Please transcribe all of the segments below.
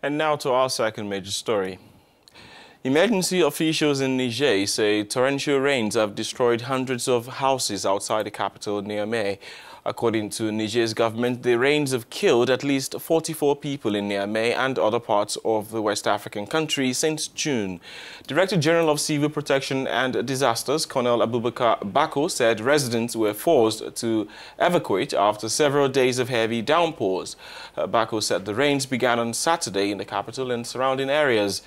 And now to our second major story. Emergency officials in Niger say torrential rains have destroyed hundreds of houses outside the capital, Niamey. According to Niger's government, the rains have killed at least 44 people in Niamey and other parts of the West African country since June. Director General of Civil Protection and Disasters, Colonel Abubakar Bako, said residents were forced to evacuate after several days of heavy downpours. Bako said the rains began on Saturday in the capital and surrounding areas.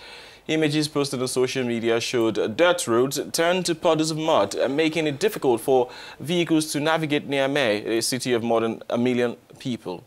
Images posted on social media showed dirt roads turned to puddles of mud, making it difficult for vehicles to navigate Niamey, a city of more than 1 million people.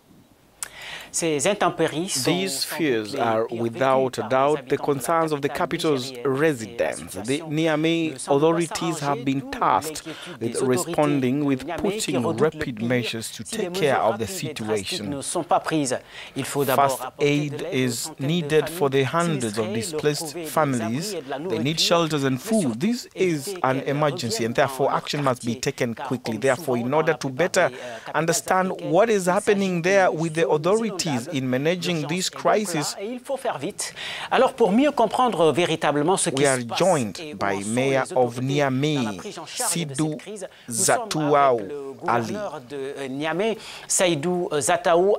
These fears are without a doubt the concerns of the capital's residents. The Niamey authorities have been tasked with responding with putting rapid measures to take care of the situation. First aid is needed for the hundreds of displaced families. They need shelters and food. This is an emergency and therefore action must be taken quickly. Therefore, in order to better understand what is happening there with the authorities in managing this crisis, we are joined by Mayor of Niamey, Sidou Zataou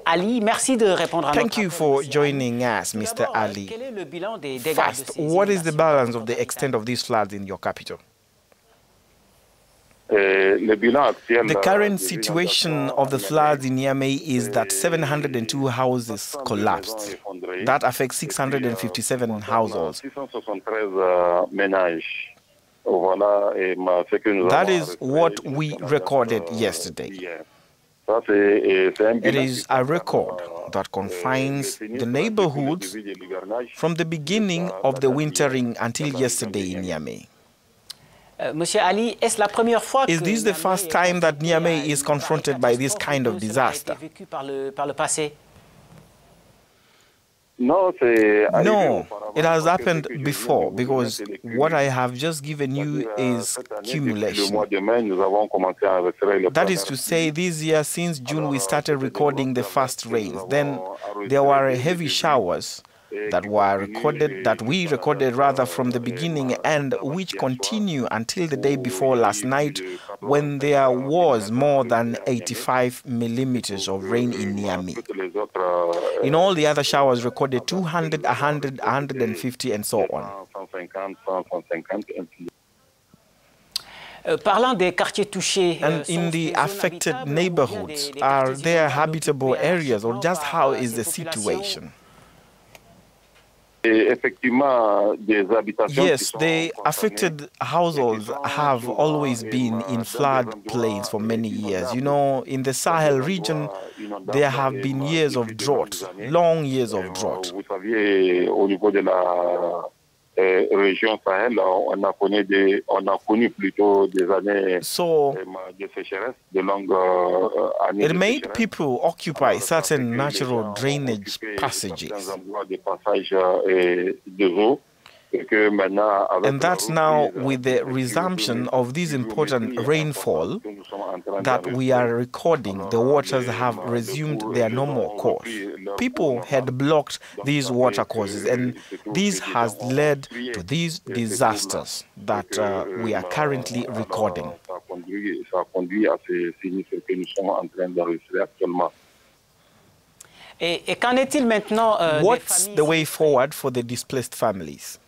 Ali. Thank you for joining us, Mr. Ali. First, what is the balance of the extent of these floods in your capital? The current situation of the floods in Niamey is that 702 houses collapsed. That affects 657 households. That is what we recorded yesterday. It is a record that confines the neighborhoods from the beginning of the wintering until yesterday in Niamey. Is this the first time that Niamey is confronted by this kind of disaster? No, it has happened before, because what I have just given you is cumulation. That is to say, this year, since June, we started recording the first rains. Then there were heavy showers that we recorded from the beginning, and which continue until the day before last night, when there was more than 85 millimeters of rain in Niamey. In all the other showers recorded 200, 100, 150 and so on. And in the affected neighborhoods, are there habitable areas, or just how is the situation? Yes, the affected households have always been in flood plains for many years. You know, in the Sahel region, there have been years of drought, long years of drought. So, it made people occupy certain natural drainage passages. And that's now, with the resumption of this important rainfall that we are recording, the waters have resumed their normal course. People had blocked these water courses, and this has led to these disasters that we are currently recording. What's the way forward for the displaced families?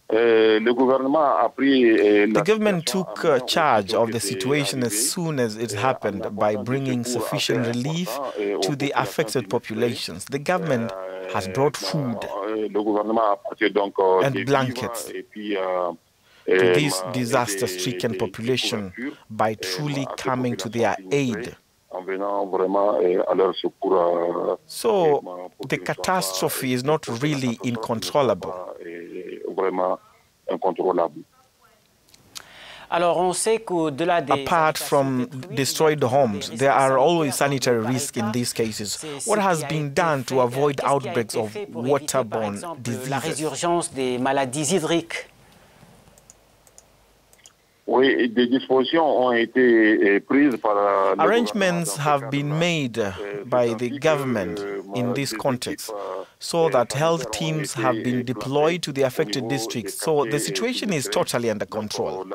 The government took charge of the situation as soon as it happened by bringing sufficient relief to the affected populations. The government has brought food and blankets to this disaster-stricken population by truly coming to their aid. So the catastrophe is not really uncontrollable. Apart from destroyed homes, there are always sanitary risks in these cases. What has been done to avoid outbreaks of waterborne diseases? Arrangements have been made by the government in this context, so that health teams have been deployed to the affected districts. So the situation is totally under control.